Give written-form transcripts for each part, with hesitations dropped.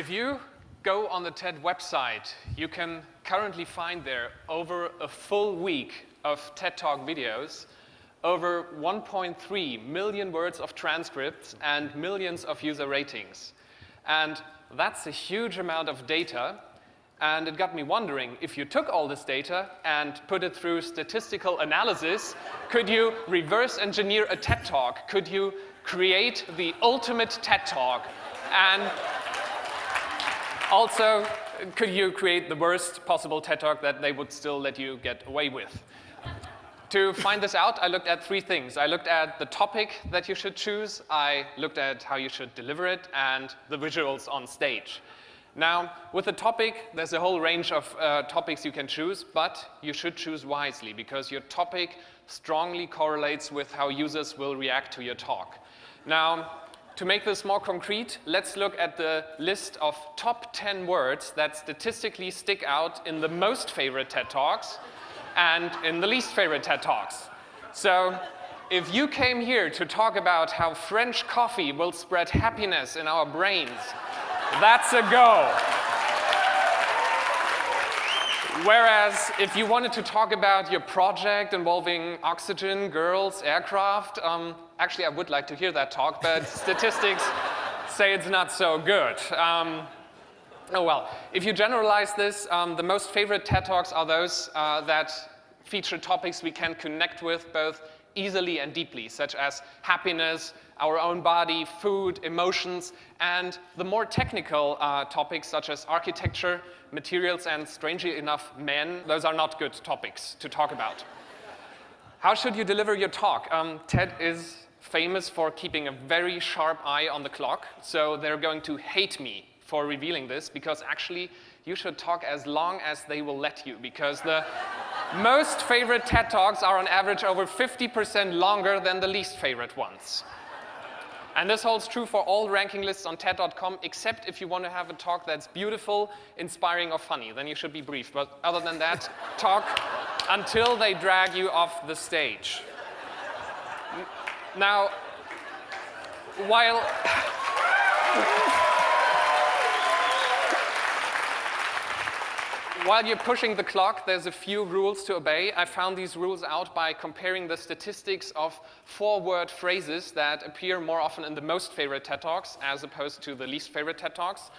If you go on the TED website, you can currently find there over a full week of TED Talk videos, over 1.3 million words of transcripts, and millions of user ratings. And that's a huge amount of data. And it got me wondering, if you took all this data and put it through statistical analysis, could you reverse engineer a TED Talk? Could you create the ultimate TED Talk? And also, could you create the worst possible TED Talk that they would still let you get away with? To find this out, I looked at three things. I looked at the topic that you should choose, I looked at how you should deliver it, and the visuals on stage. Now, with the topic, there's a whole range of topics you can choose, but you should choose wisely because your topic strongly correlates with how users will react to your talk. Now, to make this more concrete, let's look at the list of top 10 words that statistically stick out in the most favorite TED Talks and in the least favorite TED Talks. So, if you came here to talk about how French coffee will spread happiness in our brains, that's a go. Whereas, if you wanted to talk about your project involving oxygen, girls, aircraft, actually I would like to hear that talk, but statistics say it's not so good. Oh well, if you generalize this, the most favorite TED Talks are those that feature topics we can connect with both easily and deeply, such as happiness, our own body, food, emotions, and the more technical topics such as architecture, materials, and strangely enough, men. Those are not good topics to talk about. How should you deliver your talk? TED is famous for keeping a very sharp eye on the clock, so they're going to hate me for revealing this, because actually you should talk as long as they will let you, because the most favorite TED Talks are on average over 50% longer than the least favorite ones. And this holds true for all ranking lists on TED.com, except if you want to have a talk that's beautiful, inspiring, or funny. Then you should be brief. But other than that, talk until they drag you off the stage. Now, while you're pushing the clock, there's a few rules to obey. I found these rules out by comparing the statistics of 4-word phrases that appear more often in the most favorite TED Talks as opposed to the least favorite TED Talks.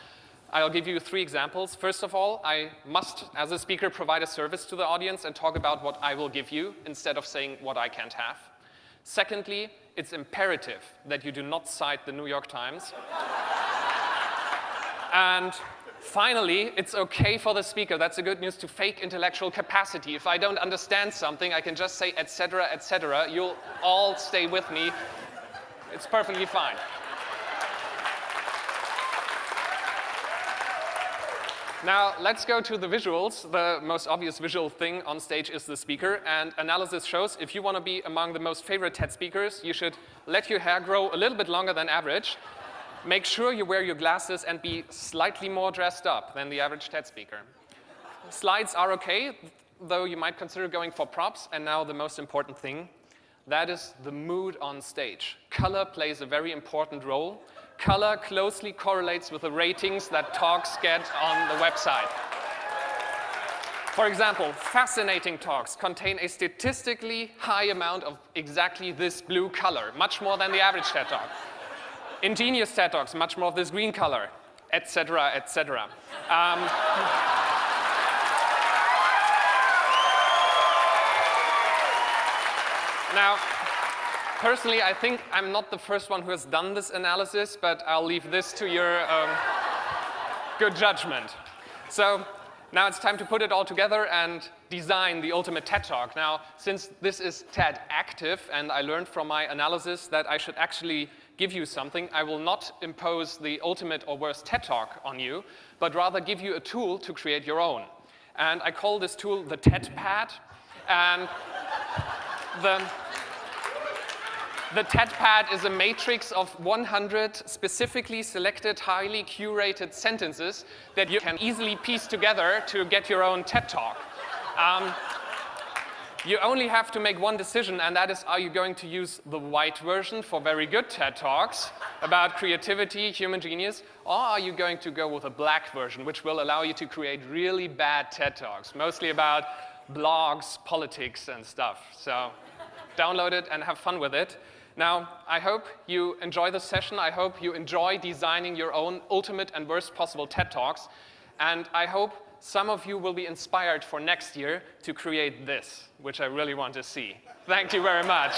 I'll give you 3 examples. First of all, I must, as a speaker, provide a service to the audience and talk about what I will give you instead of saying what I can't have. Secondly, it's imperative that you do not cite the New York Times. And finally, it's okay for the speaker, that's the good news, to fake intellectual capacity. If I don't understand something, I can just say, etc., etc. You'll all stay with me. It's perfectly fine. Now, let's go to the visuals. The most obvious visual thing on stage is the speaker. And analysis shows if you want to be among the most favorite TED speakers, you should let your hair grow a little bit longer than average. Make sure you wear your glasses and be slightly more dressed up than the average TED speaker. Slides are okay, though you might consider going for props. And now the most important thing, that is the mood on stage. Color plays a very important role. Color closely correlates with the ratings that talks get on the website. For example, fascinating talks contain a statistically high amount of exactly this blue color, much more than the average TED Talk. Ingenious TED Talks, much more of this green color, etc., etc. Now, personally, I think I'm not the first one who has done this analysis, but I'll leave this to your good judgment. So now it's time to put it all together and design the ultimate TED Talk. Now, since this is TED Active, and I learned from my analysis that I should actually give you something, I will not impose the ultimate or worst TED Talk on you, but rather give you a tool to create your own. And I call this tool the TED Pad. And the TED Pad is a matrix of 100 specifically selected, highly curated sentences that you can easily piece together to get your own TED Talk. You only have to make one decision, and that is, are you going to use the white version for very good TED Talks about creativity, human genius, or are you going to go with a black version, which will allow you to create really bad TED Talks, mostly about blogs, politics, and stuff. So download it and have fun with it. Now, I hope you enjoy this session. I hope you enjoy designing your own ultimate and worst possible TED Talks. And I hope some of you will be inspired for next year to create this, which I really want to see. Thank you very much.